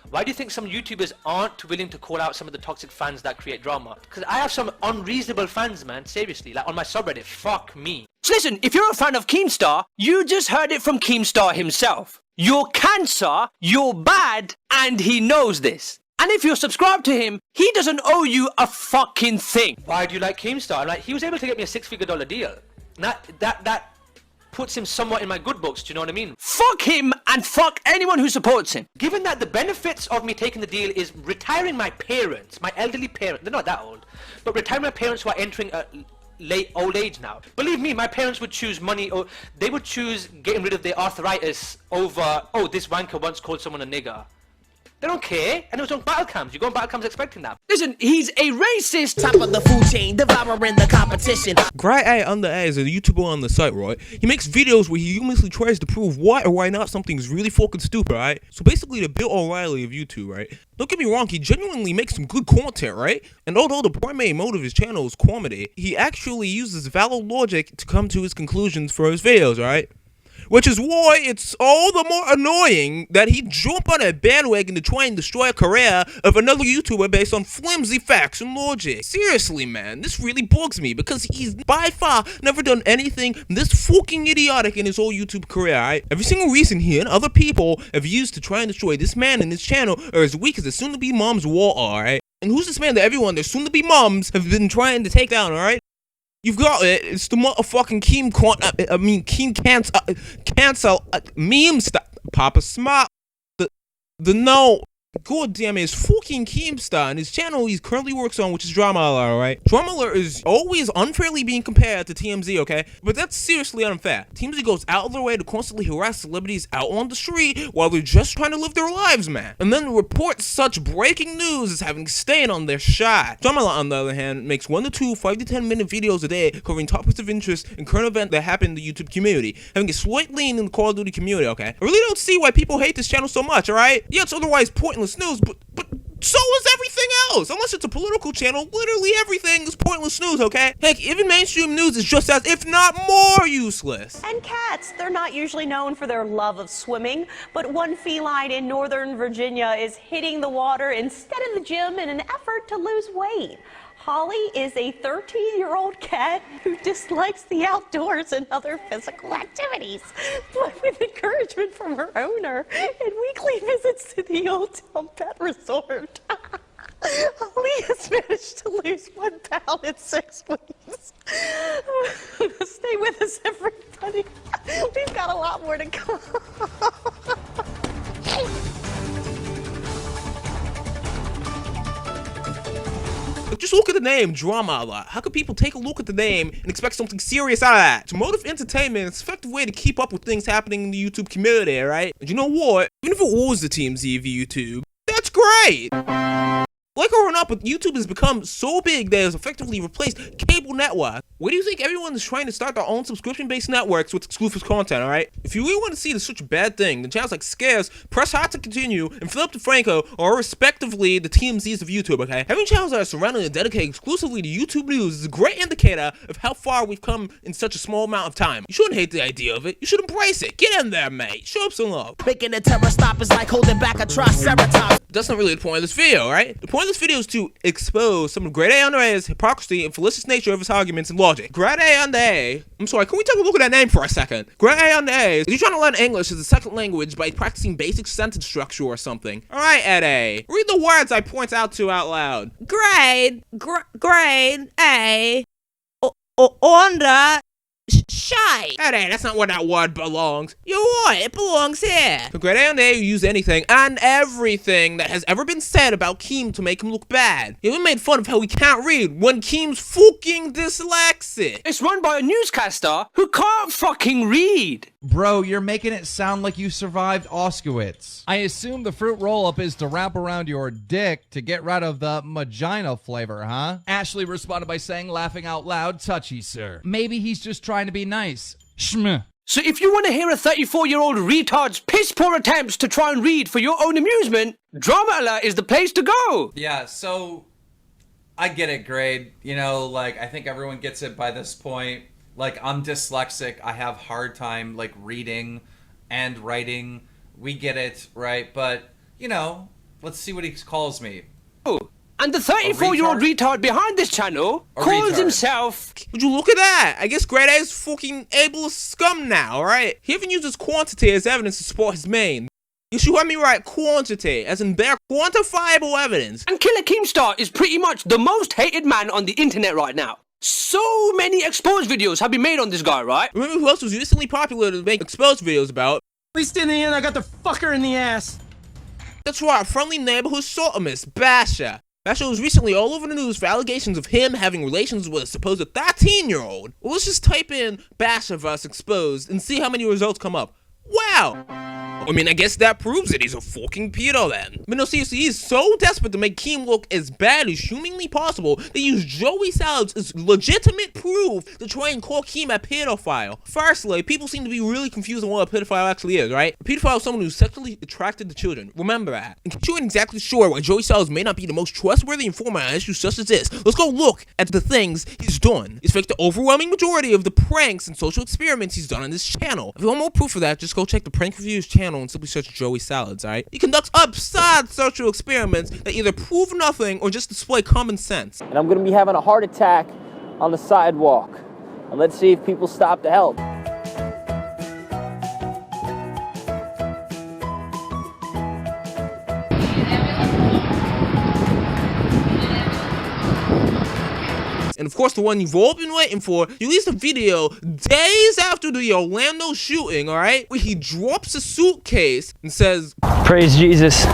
Why do you think some YouTubers aren't willing to call out some of the toxic fans that create drama? Because I have some unreasonable fans, man, seriously, like on my subreddit, fuck me. So listen, if you're a fan of Keemstar, you just heard it from Keemstar himself. You're cancer, you're bad, and he knows this. And if you're subscribed to him, he doesn't owe you a fucking thing. Why do you like Keemstar? Like, he was able to get me a $6-figure deal. That puts him somewhat in my good books, do you know what I mean? Fuck him and fuck anyone who supports him. Given that the benefits of me taking the deal is retiring my parents, my elderly parents, they're not that old, but retiring my parents who are entering late old age now. Believe me, my parents would choose money, or they would choose getting rid of their arthritis over, oh, this wanker once called someone a nigger. They don't care, and it was on battle cams. You go on battle cams expecting that. Listen, he's a racist. Top of the food chain, devouring the competition. GradeAUnderA is a YouTuber on the site, right? He makes videos where he humorously tries to prove why or why not something's really fucking stupid, right? So basically the Bill O'Reilly of YouTube, right? Don't get me wrong, he genuinely makes some good content, right? And although the primary motive of his channel is comedy, he actually uses valid logic to come to his conclusions for his videos, right? Which is why it's all the more annoying that he jumped on a bandwagon to try and destroy a career of another YouTuber based on flimsy facts and logic. Seriously, man, this really bugs me because he's by far never done anything this fucking idiotic in his whole YouTube career, right? Every single reason he and other people have used to try and destroy this man and his channel are as weak as the soon-to-be mom's wall, alright? And who's this man that everyone, their soon-to-be moms, have been trying to take down, alright? You've got it. It's the motherfucking cancel meme stuff. Papa Smart. No. God damn it, it's fucking Keemstar and his channel he currently works on, which is DramaAlert, alright? DramaAlert is always unfairly being compared to TMZ, okay? But that's seriously unfair. TMZ goes out of their way to constantly harass celebrities out on the street while they're just trying to live their lives, man. And then report such breaking news as having stayed on their shot. DramaAlert, on the other hand, makes 1 to 2 5 to 10 minute videos a day covering topics of interest and current events that happen in the YouTube community, having a slight lean in the Call of Duty community, okay? I really don't see why people hate this channel so much, alright? Yeah, it's otherwise pointless news, but so is everything else. Unless it's a political channel, literally everything is pointless news, okay? Heck, even mainstream news is just as, if not more, useless. And cats, they're not usually known for their love of swimming, but one feline in Northern Virginia is hitting the water instead of the gym in an effort to lose weight. Holly is a 13-year-old cat who dislikes the outdoors and other physical activities, but with encouragement from her owner and weekly visits to the Old Town Pet Resort. Holly has managed to lose 1 pound in 6 weeks. Stay with us, everybody. We've got a lot more to come. Just look at the name, DramaAlert. How could people take a look at the name and expect something serious out of that? To motive entertainment, it's an effective way to keep up with things happening in the YouTube community, right? And you know what? Even if it was the TMZ of YouTube, that's great! Like growing up, but YouTube has become so big that it's effectively replaced cable network. Where do you think everyone is trying to start their own subscription-based networks with exclusive content, alright? If you really want to see this such a bad thing, then channels like Scares, Press Hard to Continue, and Philip DeFranco are respectively the TMZs of YouTube, okay? Having channels that are surrounded and dedicated exclusively to YouTube news is a great indicator of how far we've come in such a small amount of time. You shouldn't hate the idea of it. You should embrace it. Get in there, mate. Show up some love. Making a terror stop is like holding back a triceratops. That's not really the point of this video, right? The point of this video is to expose some of GradeAUnderA's hypocrisy and fallacious nature of his arguments and logic. GradeAUnderA, I'm sorry, can we take a look at that name for a second? GradeAUnderA, is he trying to learn English as a second language by practicing basic sentence structure or something? Alright, Ed A, read the words I point out to out loud. Grade A, under, shy. Hey, that's not where that word belongs. You're right, it belongs here. For GradeAUnderA, you use anything and everything that has ever been said about Keem to make him look bad. You even made fun of how he can't read when Keem's fucking dyslexic. It's run by a newscaster who can't fucking read. Bro, you're making it sound like you survived Auschwitz. I assume the fruit roll-up is to wrap around your dick to get rid of the magina flavor, huh? Ashley responded by saying, laughing out loud, touchy, sir. Maybe he's just trying to be nice. Shm. So if you want to hear a 34-year-old retard's piss-poor attempts to try and read for your own amusement, DramaAlert is the place to go. Yeah, so I get it, Grade. You know, like, I think everyone gets it by this point. Like, I'm dyslexic. I have hard time, like, reading and writing. We get it, right? But, you know, let's see what he calls me. And the 34-year-old retard behind this channel calls himself... Would you look at that? I guess Grade A is fucking ableist scum now, right? He even uses quantity as evidence to support his main. You should hear me right, quantity, as in bare quantifiable evidence. And Killer Keemstar is pretty much the most hated man on the internet right now. So many exposed videos have been made on this guy, right? Remember who else was recently popular to make exposed videos about? At least in the end, I got the fucker in the ass. That's right, friendly neighborhood sodomist, Basha. Basha was recently all over the news for allegations of him having relations with a supposed 13-year-old. Well, let's just type in Basha vs. exposed and see how many results come up. Wow! I mean, I guess that proves it. He's a fucking pedo then. But no, seriously, he's so desperate to make Keem look as bad as humanly possible, they use Joey Salads as legitimate proof to try and call Keem a pedophile. Firstly, people seem to be really confused on what a pedophile actually is, right? A pedophile is someone who's sexually attracted to children. Remember that. In case you aren't exactly sure why Joey Salads may not be the most trustworthy informant on issues such as this, let's go look at the things he's done. He's faked the overwhelming majority of the pranks and social experiments he's done on this channel. If you want more proof of that, just go check the Prank Reviews channel and simply search Joey Salads, alright? He conducts absurd social experiments that either prove nothing or just display common sense. And I'm gonna be having a heart attack on the sidewalk. And let's see if people stop to help. And of course, the one you've all been waiting for, he released a video days after the Orlando shooting, alright? Where he drops a suitcase and says, Praise Jesus.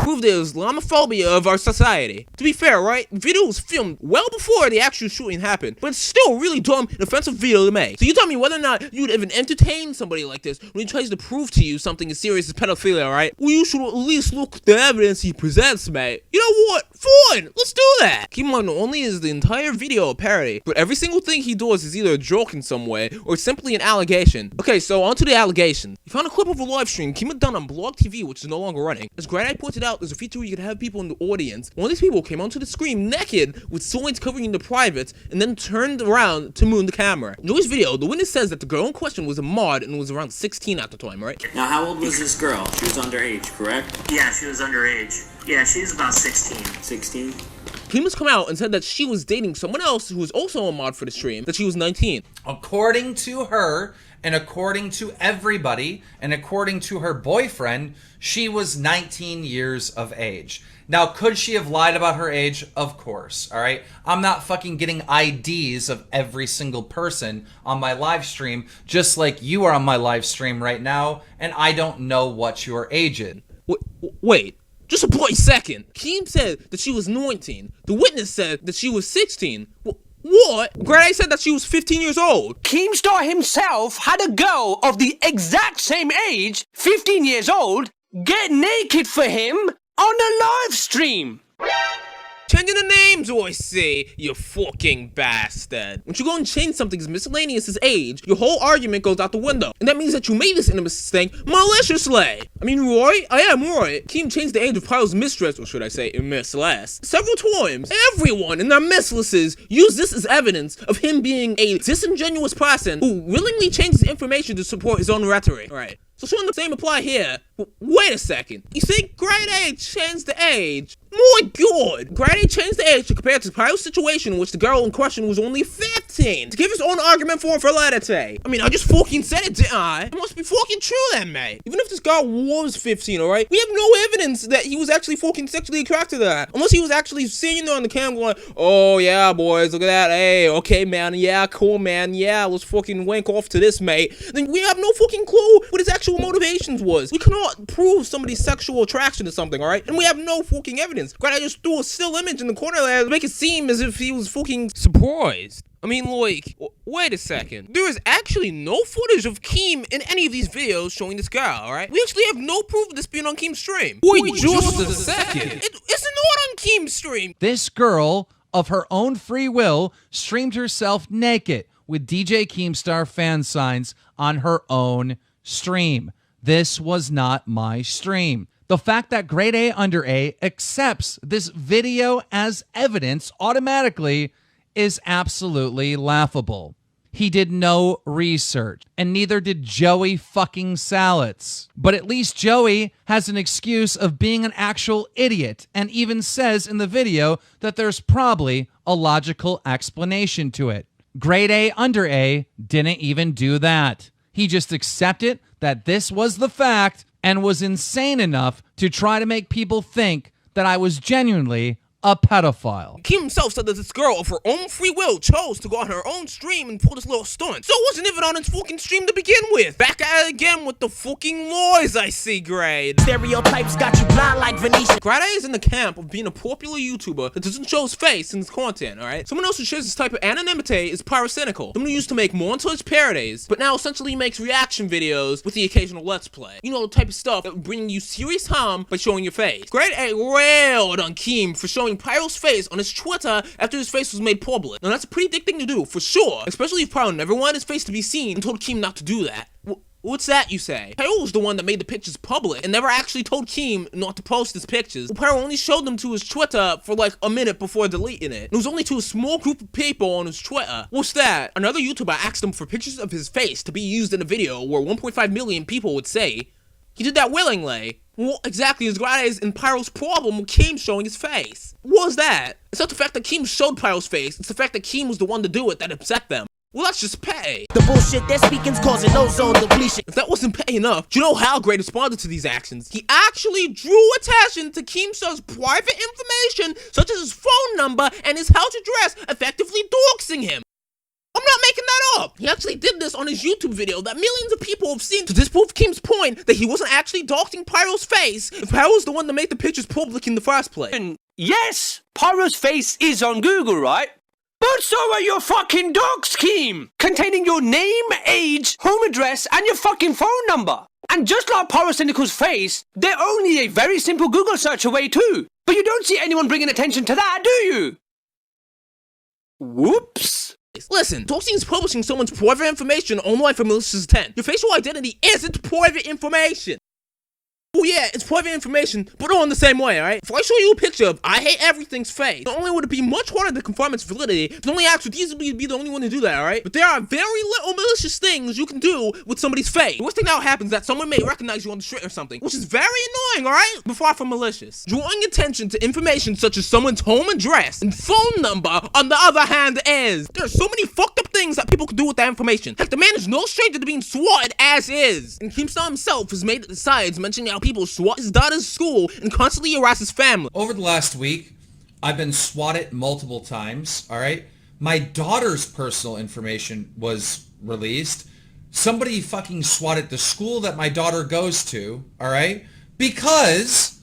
prove the Islamophobia of our society. To be fair, right? The video was filmed well before the actual shooting happened, but it's still a really dumb and offensive video to make. So you tell me whether or not you would even entertain somebody like this when he tries to prove to you something as serious as pedophilia, right? Well, you should at least look at the evidence he presents, mate. You know what? Fine, let's do that. Keep in mind, not only is the entire video a parody, but every single thing he does is either a joke in some way or simply an allegation. Okay, so on to the allegation. He found a clip of a live stream Keem had done on Blog TV, which is no longer running. As GradeAUnderA pointed out, there's a feature where you could have people in the audience. One of these people came onto the screen naked with signs covering the privates and then turned around to moon the camera. In Joey's video, the witness says that the girl in question was a mod and was around 16 at the time, right? Now, how old was this girl? She was underage, correct? Yeah, she was underage. Yeah, she was about 16. 16? Keem has come out and said that she was dating someone else who was also a mod for the stream, that she was 19. According to her, and according to everybody, and according to her boyfriend, she was 19 years of age. Now, could she have lied about her age? Of course, all right? I'm not fucking getting IDs of every single person on my live stream, just like you are on my live stream right now, and I don't know what your age is. Wait. Just a bright second. Keem said that she was 19. The witness said that she was 16. What? GradeAUnderA said that she was 15 years old. Keemstar himself had a girl of the exact same age, 15 years old, get naked for him on a live stream. Changing the names, I see, you fucking bastard. When you go and change something as miscellaneous as age, your whole argument goes out the window. And that means that you made this innocent thing maliciously. I mean, Roy, I am Roy. Keem changed the age of Pyro's mistress, or should I say, mistress, several times. Everyone in their mistresses use this as evidence of him being a disingenuous person who willingly changes information to support his own rhetoric. Right. So shouldn't the same apply here? Wait a second. You think GradeAUnderA changed the age? My god! GradeAUnderA changed the age to compare to Pyro's situation in which the girl in question was only 15 to give his own argument for validity. I mean, I just fucking said it, didn't I? It must be fucking true then, mate. Even if this girl was 15, alright? We have no evidence that he was actually fucking sexually attracted to her. Unless he was actually sitting there on the camera going, oh yeah, boys, look at that. Hey, okay, man. Yeah, cool, man. Yeah, let's fucking wank off to this, mate. Then we have no fucking clue what his actual motivations was. We cannot prove somebody's sexual attraction to something, alright? And we have no fucking evidence. GradeAUnderA just threw a still image in the corner there to make it seem as if he was fucking surprised. I mean, like, wait a second. There is actually no footage of Keem in any of these videos showing this girl, alright? We actually have no proof of this being on Keem's stream. Wait just a second. It's not on Keem's stream. This girl, of her own free will, streamed herself naked with DJ Keemstar fan signs on her own stream. This was not my stream. The fact that GradeAUnderA accepts this video as evidence automatically is absolutely laughable. he did no research, and neither did Joey fucking Salets. But at least Joey has an excuse of being an actual idiot, and even says in the video that there's probably a logical explanation to it. GradeAUnderA didn't even do that. He just accepted that this was the fact and was insane enough to try to make people think that I was genuinely a pedophile. Keem himself said that this girl, of her own free will, chose to go on her own stream and pull this little stunt. So it wasn't even on his fucking stream to begin with. Back at it again with the fucking lies, I see, Grade. Stereotypes got you blind like Venetian. Grade is in the camp of being a popular YouTuber that doesn't show his face in his content, alright? Someone else who shares this type of anonymity is Pyrocynical. Someone who used to make montage parodies, but now essentially makes reaction videos with the occasional let's play. You know, the type of stuff that would bring you serious harm by showing your face. Grade railed on Keem for showing Pyro's face on his Twitter after his face was made public. Now that's a pretty dick thing to do, for sure. Especially if Pyro never wanted his face to be seen and told Keem not to do that. What's that, you say? Pyro was the one that made the pictures public and never actually told Keem not to post his pictures. Well, Pyro only showed them to his Twitter for like a minute before deleting it. It was only to a small group of people on his Twitter. What's that? Another YouTuber asked him for pictures of his face to be used in a video where 1.5 million people would say he did that willingly. What exactly is Grade's and Pyro's problem with Keem showing his face? What was that? It's not the fact that Keem showed Pyro's face, it's the fact that Keem was the one to do it that upset them. Well, that's just petty. The bullshit they're speaking's causing ozone depletion. If that wasn't petty enough, do you know how Grade responded to these actions? He actually drew attention to Keemstar's private information, such as his phone number and his house address, effectively doxing him. I'm not making that up! He actually did this on his YouTube video that millions of people have seen to disprove Keem's point that he wasn't actually doxing Pyro's face if Pyro was the one that made the pictures public in the first place. And yes, Pyro's face is on Google, right? But so are your fucking docs, Keem! Containing your name, age, home address, and your fucking phone number. And just like Pyrocynical's face, they're only a very simple Google search away too. But you don't see anyone bringing attention to that, do you? Whoops. Listen, doxing is publishing someone's private information online for malicious intent. Your facial identity isn't private information. Oh yeah, it's private information, but all in the same way, alright? If I show you a picture of I Hate Everything's face, not only would it be much harder to confirm its validity, but only acts would easily be the only one to do that, alright? But there are very little malicious things you can do with somebody's face. The worst thing that happens is that someone may recognize you on the street or something, which is very annoying, alright? But far from malicious. Drawing attention to information such as someone's home address and phone number, on the other hand, is. There are so many fucked up things that people can do with that information. Heck, the man is no stranger to being swatted as is. And Keemstar himself has made it besides mentioning how people swat his daughter's school and constantly harass his family. Over the last week, I've been swatted multiple times, alright? My daughter's personal information was released. Somebody fucking swatted the school that my daughter goes to, alright? Because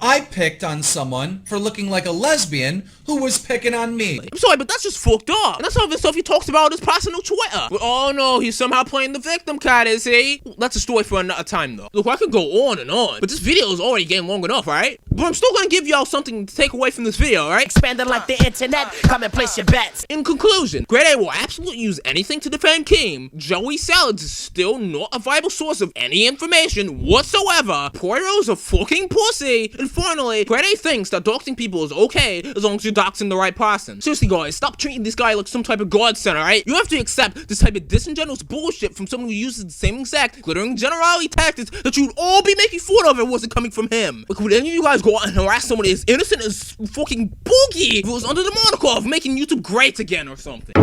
I picked on someone for looking like a lesbian who was picking on me. I'm sorry, but that's just fucked up. And that's all the stuff he talks about on his personal Twitter. But oh no, he's somehow playing the victim card, is he? That's a story for another time though. Look, I could go on and on, but this video is already getting long enough, right? But I'm still gonna give y'all something to take away from this video, alright? Expanding like the internet, come and place your bets. In conclusion, GradeA will absolutely use anything to defend Keem. Joey Salads is still not a viable source of any information whatsoever. Pyro's a fucking pussy. And finally, GradeA thinks that doxing people is okay as long as you're doxing the right person. Seriously guys, stop treating this guy like some type of godsend, alright? You have to accept this type of disingenuous bullshit from someone who uses the same exact glittering generality tactics that you'd all be making fun of if it wasn't coming from him. Like, would any of you guys go out and harass someone as innocent as fucking Boogie if it was under the moniker of making YouTube great again or something?